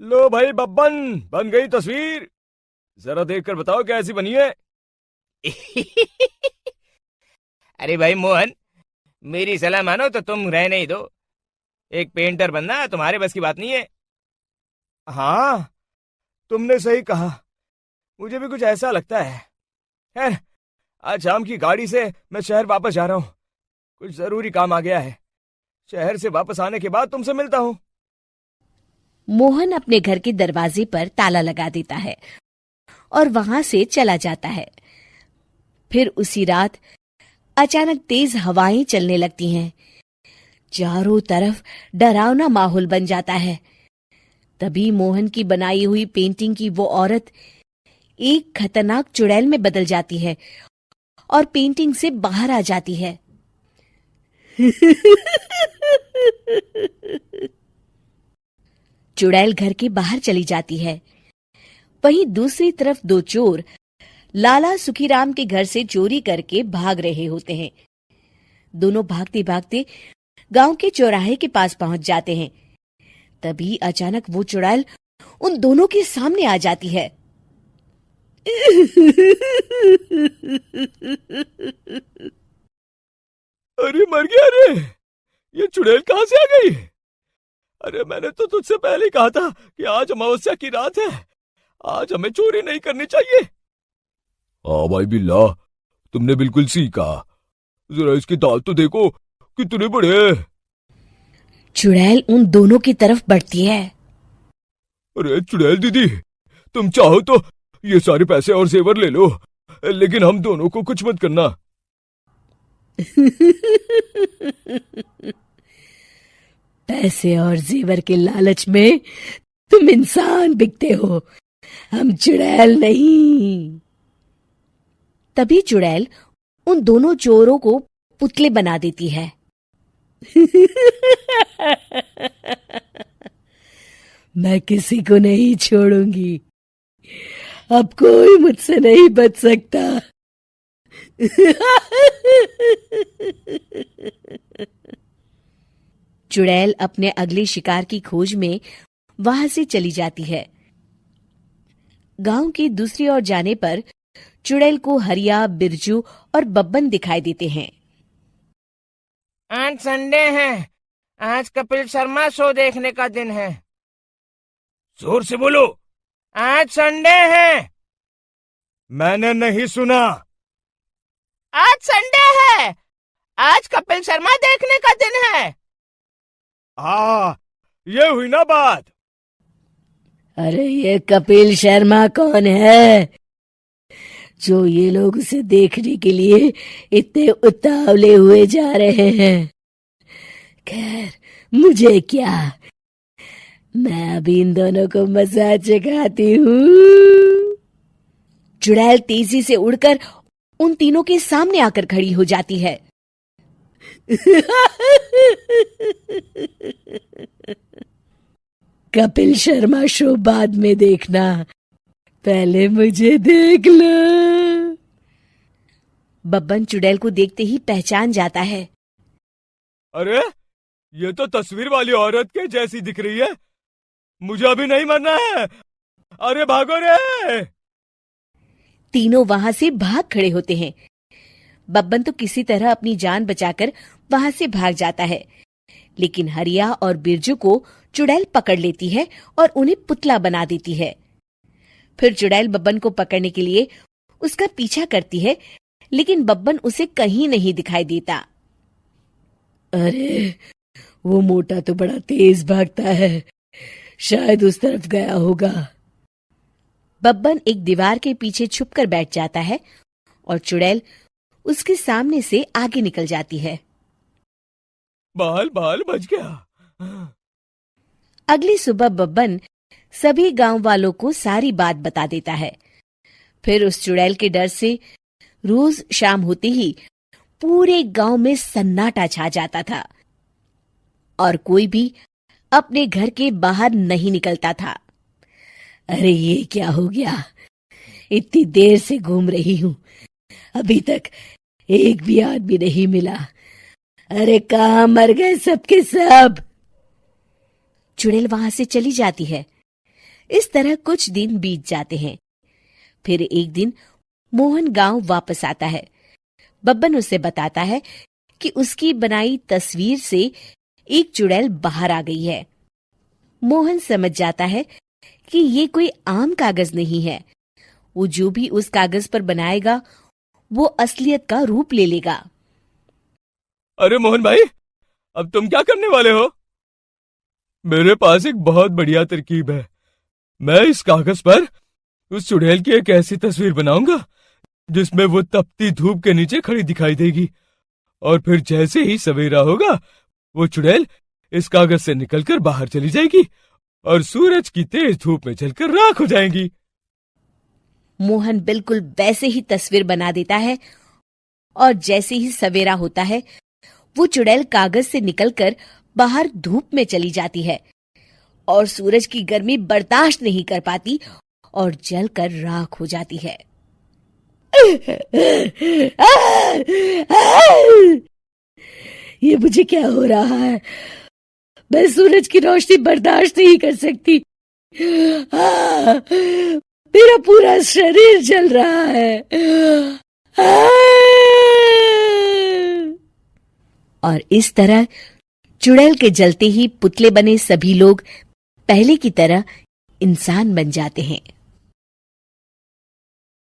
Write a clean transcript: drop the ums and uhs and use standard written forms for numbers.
लो भाई बब्बन, बन गई तस्वीर। जरा देखकर बताओ कैसी बनी है। अरे भाई मोहन, मेरी सलाह मानो तो तुम रहने ही दो। एक पेंटर बनना तुम्हारे बस की बात नहीं है। हाँ, तुमने सही कहा। मुझे भी कुछ ऐसा लगता है। खैर, आज शाम की गाड़ी से मैं शहर वापस जा रहा हूँ। कुछ जरूरी काम आ गया है। शहर से वापस आने के बाद तुमसे मिलता हूँ। मोहन अपने घर के दरवाजे पर ताला लगा देता है और वहां से चला जाता है। फिर उसी रात अचानक तेज हवाएं चलने लगती हैं। चारों तरफ डरावना माहौल बन जाता है। तभी मोहन की बनाई हुई पेंटिंग की वो औरत एक खतरनाक चुड़ैल में बदल जाती है और पेंटिंग से बाहर आ जाती है। चुड़ैल घर के बाहर चली जाती है। वहीं दूसरी तरफ दो चोर लाला सुखीराम के घर से चोरी करके भाग रहे होते हैं। दोनों भागते भागते गांव के चौराहे के पास पहुंच जाते हैं। तभी अचानक वो चुड़ैल उन दोनों के सामने आ जाती है। अरे मर गया रे! ये चुड़ैल कहाँ से आ गई? अरे मैंने तो तुझसे पहले ही कहा था कि आज अमावस्या की रात है। आज हमें चोरी नहीं करनी चाहिए। हाँ भाई बिल्ला, तुमने बिल्कुल सही कहा। जरा इसके दांत तो देखो, कितने बड़े हैं। चुड़ैल उन दोनों की तरफ बढ़ती है। अरे चुड़ैल दीदी, तुम चाहो तो ये सारे पैसे और जेवर ले लो, लेकिन हम दोनों को कुछ मत करना। पैसे और जेवर के लालच में तुम इंसान बिकते हो, हम चुड़ैल नहीं। तभी चुड़ैल उन दोनों चोरों को पुतले बना देती है। मैं किसी को नहीं छोड़ूंगी। अब कोई मुझसे नहीं बच सकता। चुड़ैल अपने अगले शिकार की खोज में वहां से चली जाती है। गांव की दूसरी ओर जाने पर चुड़ैल को हरिया, बिरजू और बब्बन दिखाई देते हैं। आज संडे है। आज कपिल शर्मा शो देखने का दिन है। जोर से बोलो। आज संडे है। मैंने नहीं सुना। आज संडे है। आज कपिल शर्मा देखने का दिन है। हाँ, ये हुई ना बात। अरे ये कपिल शर्मा कौन है जो ये लोग उसे देखने के लिए इतने उतावले हुए जा रहे हैं? खैर, मुझे क्या, मैं अभी इन दोनों को मजा चखाती हूँ। चुड़ैल तेजी से उड़कर उन तीनों के सामने आकर खड़ी हो जाती है। कपिल शर्मा शो बाद में देखना, पहले मुझे देख लो। बब्बन चुड़ैल को देखते ही पहचान जाता है। अरे ये तो तस्वीर वाली औरत के जैसी दिख रही है। मुझे अभी नहीं मरना है। अरे भागो रे! तीनों वहां से भाग खड़े होते हैं। बब्बन तो किसी तरह अपनी जान बचाकर वहां से भाग जाता है, लेकिन हरिया और बिरजू को चुड़ैल पकड़ लेती है और उन्हें पुतला बना देती है। फिर चुड़ैल बब्बन को पकड़ने के लिए उसका पीछा करती है, लेकिन बब्बन उसे कहीं नहीं दिखाई देता। अरे वो मोटा तो बड़ा तेज भागता है, शायद उस तरफ गया होगा। बब्बन एक दीवार के पीछे छुपकर बैठ जाता है और चुड़ैल उसके सामने से आगे निकल जाती है। बाल बाल बच गया। अगली सुबह बब्बन सभी गांव वालों को सारी बात बता देता है। फिर उस चुड़ैल के डर से रोज शाम होते ही पूरे गांव में सन्नाटा छा जाता था और कोई भी अपने घर के बाहर नहीं निकलता था। अरे ये क्या हो गया? इतनी देर से घूम रही हूं, अभी तक एक भी आदमी नहीं मिला। अरे कहां मर गए सबके सब? चुड़ैल वहां से चली जाती है, इस तरह कुछ दिन बीत जाते हैं। फिर एक दिन मोहन गांव वापस आता है। बब्बन उसे बताता है कि उसकी बनाई तस्वीर से एक चुड़ैल बाहर आ गई है। मोहन समझ जाता है कि ये कोई आम कागज नहीं है। वो जो भी उस कागज पर बनाएगा वो असलियत का रूप ले लेगा। अरे मोहन भाई, अब तुम क्या करने वाले हो? मेरे पास एक बहुत बढ़िया तरकीब है। मैं इस कागज पर उस चुड़ैल की एक ऐसी तस्वीर बनाऊंगा जिसमें वो तपती धूप के नीचे खड़ी दिखाई देगी, और फिर जैसे ही सवेरा होगा वो चुड़ैल इस कागज से निकलकर बाहर चली जाएगी और सूरज की तेज धूप में जलकर राख हो जाएगी। मोहन बिल्कुल वैसे ही तस्वीर बना देता है और जैसे ही सवेरा होता है वो चुड़ैल कागज से निकलकर बाहर धूप में चली जाती है और सूरज की गर्मी बर्दाश्त नहीं कर पाती और जलकर राख हो जाती है। ये मुझे क्या हो रहा है? मैं सूरज की रोशनी बर्दाश्त नहीं कर सकती। मेरा पूरा शरीर जल रहा है। और इस तरह चुड़ैल के जलते ही पुतले बने सभी लोग पहले की तरह इंसान बन जाते हैं।